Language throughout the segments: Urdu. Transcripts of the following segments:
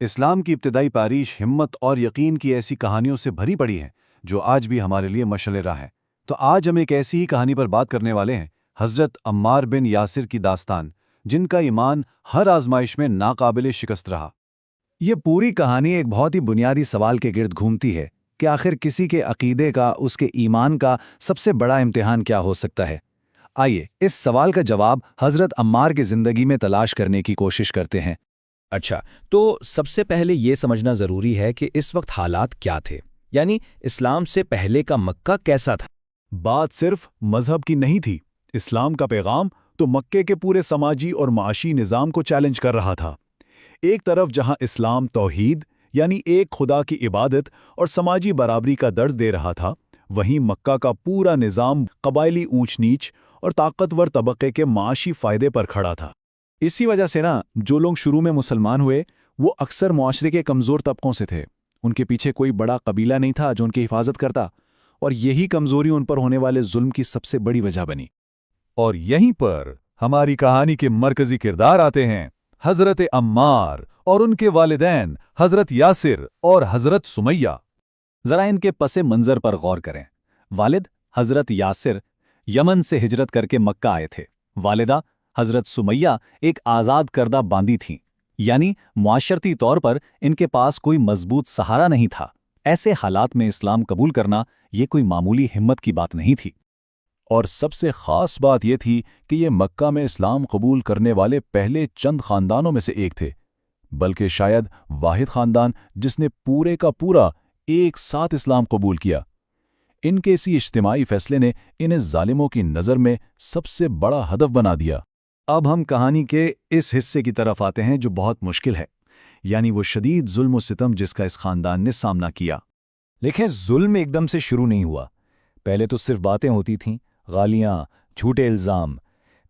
اسلام کی ابتدائی پیدائش ہمت اور یقین کی ایسی کہانیوں سے بھری پڑی ہے جو آج بھی ہمارے لیے مشعل راہ ہے۔ تو آج ہم ایک ایسی ہی کہانی پر بات کرنے والے ہیں، حضرت عمار بن یاسر کی داستان، جن کا ایمان ہر آزمائش میں ناقابل شکست رہا۔ یہ پوری کہانی ایک بہت ہی بنیادی سوال کے گرد گھومتی ہے کہ آخر کسی کے عقیدے کا، اس کے ایمان کا سب سے بڑا امتحان کیا ہو سکتا ہے؟ آئیے اس سوال کا جواب حضرت عمار کی زندگی میں تلاش کرنے کی کوشش کرتے ہیں۔ اچھا، تو سب سے پہلے یہ سمجھنا ضروری ہے کہ اس وقت حالات کیا تھے، یعنی اسلام سے پہلے کا مکہ کیسا تھا؟ بات صرف مذہب کی نہیں تھی، اسلام کا پیغام تو مکے کے پورے سماجی اور معاشی نظام کو چیلنج کر رہا تھا۔ ایک طرف جہاں اسلام توحید یعنی ایک خدا کی عبادت اور سماجی برابری کا درس دے رہا تھا، وہیں مکہ کا پورا نظام قبائلی اونچ نیچ اور طاقتور طبقے کے معاشی فائدے پر کھڑا تھا۔ اسی وجہ سے جو لوگ شروع میں مسلمان ہوئے وہ اکثر معاشرے کے کمزور طبقوں سے تھے۔ ان کے پیچھے کوئی بڑا قبیلہ نہیں تھا جو ان کی حفاظت کرتا، اور یہی کمزوری ان پر ہونے والے ظلم کی سب سے بڑی وجہ بنی۔ اور یہیں پر ہماری کہانی کے مرکزی کردار آتے ہیں، حضرت عمار اور ان کے والدین حضرت یاسر اور حضرت سمیہ۔ ذرا ان کے پس منظر پر غور کریں۔ والد حضرت یاسر یمن سے ہجرت کر کے مکہ آئے تھے۔ والدہ حضرت سمیہ ایک آزاد کردہ باندی تھیں، یعنی معاشرتی طور پر ان کے پاس کوئی مضبوط سہارا نہیں تھا۔ ایسے حالات میں اسلام قبول کرنا یہ کوئی معمولی ہمت کی بات نہیں تھی۔ اور سب سے خاص بات یہ تھی کہ یہ مکہ میں اسلام قبول کرنے والے پہلے چند خاندانوں میں سے ایک تھے، بلکہ شاید واحد خاندان جس نے پورے کا پورا ایک ساتھ اسلام قبول کیا۔ ان کے اسی اجتماعی فیصلے نے انہیں ظالموں کی نظر میں سب سے بڑا ہدف بنا دیا۔ اب ہم کہانی کے اس حصے کی طرف آتے ہیں جو بہت مشکل ہے، یعنی وہ شدید ظلم و ستم جس کا اس خاندان نے سامنا کیا۔ دیکھیں، ظلم ایک دم سے شروع نہیں ہوا۔ پہلے تو صرف باتیں ہوتی تھیں، گالیاں، جھوٹے الزام،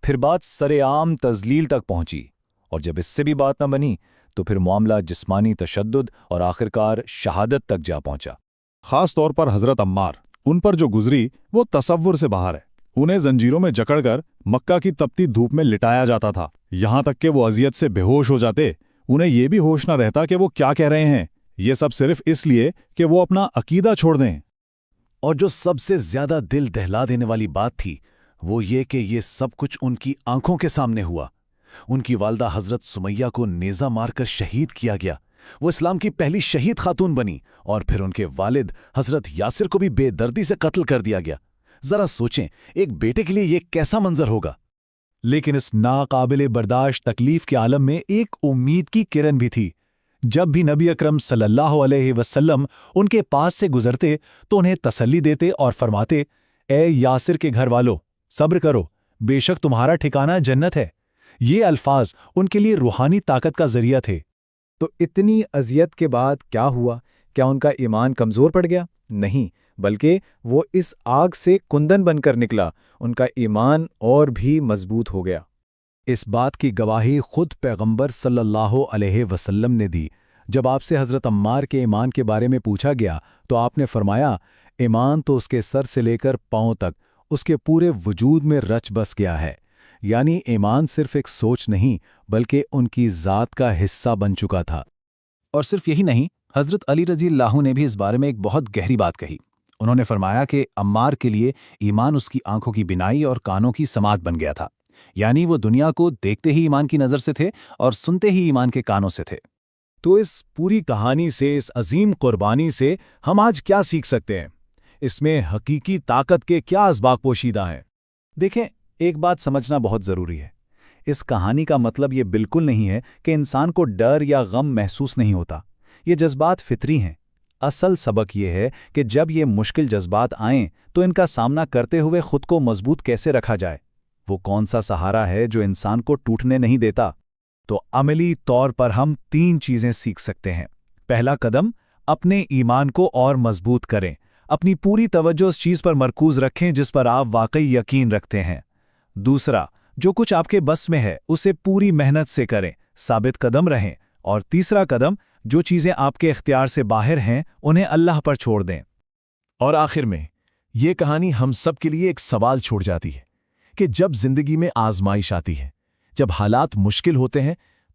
پھر بات سرے عام تذلیل تک پہنچی، اور جب اس سے بھی بات نہ بنی تو پھر معاملہ جسمانی تشدد اور آخرکار شہادت تک جا پہنچا۔ خاص طور پر حضرت عمار، ان پر جو گزری وہ تصور سے باہر ہے۔ انہیں زنجیروں میں جکڑ کر مکہ کی تپتی دھوپ میں لٹایا جاتا تھا، یہاں تک کہ وہ اذیت سے بے ہوش ہو جاتے۔ انہیں یہ بھی ہوش نہ رہتا کہ وہ کیا کہہ رہے ہیں، یہ سب صرف اس لیے کہ وہ اپنا عقیدہ چھوڑ دیں۔ اور جو سب سے زیادہ دل دہلا دینے والی بات تھی وہ یہ کہ یہ سب کچھ ان کی آنکھوں کے سامنے ہوا۔ ان کی والدہ حضرت سمیہ کو نیزہ مار کر شہید کیا گیا۔ وہ اسلام کی پہلی شہید خاتون بنی، اور پھر ان کے والد حضرت یاسر کو بھی بے دردی سے قتل کر دیا گیا۔ ذرا سوچیں، ایک بیٹے کے لیے یہ کیسا منظر ہوگا؟ لیکن اس ناقابل برداشت تکلیف کے عالم میں ایک امید کی کرن بھی تھی۔ جب بھی نبی اکرم صلی اللہ علیہ وسلم ان کے پاس سے گزرتے تو انہیں تسلی دیتے اور فرماتے، اے یاسر کے گھر والو، صبر کرو، بے شک تمہارا ٹھکانہ جنت ہے۔ یہ الفاظ ان کے لیے روحانی طاقت کا ذریعہ تھے۔ تو اتنی اذیت کے بعد کیا ہوا؟ کیا ان کا ایمان کمزور پڑ گیا؟ نہیں، بلکہ وہ اس آگ سے کندن بن کر نکلا۔ ان کا ایمان اور بھی مضبوط ہو گیا۔ اس بات کی گواہی خود پیغمبر صلی اللہ علیہ وسلم نے دی۔ جب آپ سے حضرت عمار کے ایمان کے بارے میں پوچھا گیا تو آپ نے فرمایا، ایمان تو اس کے سر سے لے کر پاؤں تک اس کے پورے وجود میں رچ بس گیا ہے۔ یعنی ایمان صرف ایک سوچ نہیں بلکہ ان کی ذات کا حصہ بن چکا تھا۔ اور صرف یہی نہیں، حضرت علی رضی اللہ نے بھی اس بارے میں ایک بہت گہری بات کہی۔ انہوں نے فرمایا کہ عمار کے لیے ایمان اس کی آنکھوں کی بینائی اور کانوں کی سماعت بن گیا تھا، یعنی وہ دنیا کو دیکھتے ہی ایمان کی نظر سے تھے اور سنتے ہی ایمان کے کانوں سے تھے۔ تو اس پوری کہانی سے، اس عظیم قربانی سے ہم آج کیا سیکھ سکتے ہیں؟ اس میں حقیقی طاقت کے کیا اسباق پوشیدہ ہیں؟ دیکھیں، ایک بات سمجھنا بہت ضروری ہے۔ اس کہانی کا مطلب یہ بالکل نہیں ہے کہ انسان کو ڈر یا غم محسوس نہیں ہوتا۔ یہ جذبات فطری ہیں۔ اصل سبق یہ ہے کہ جب یہ مشکل جذبات آئیں تو ان کا سامنا کرتے ہوئے خود کو مضبوط کیسے رکھا جائے۔ وہ کون سا سہارا ہے جو انسان کو ٹوٹنے نہیں دیتا؟ تو عملی طور پر ہم 3 چیزیں سیکھ سکتے ہیں۔ پہلا قدم، اپنے ایمان کو اور مضبوط کریں۔ اپنی پوری توجہ اس چیز پر مرکوز رکھیں جس پر آپ واقعی یقین رکھتے ہیں۔ دوسرا، جو کچھ آپ کے بس میں ہے اسے پوری محنت سے کریں، ثابت قدم رہیں۔ اور تیسرا قدم، جو چیزیں آپ کے اختیار سے باہر ہیں انہیں اللہ پر چھوڑ دیں۔ اور آخر میں، یہ کہانی ہم سب کے لیے ایک سوال چھوڑ جاتی ہے کہ جب زندگی میں آزمائش آتی ہے، جب حالات مشکل ہوتے ہیں،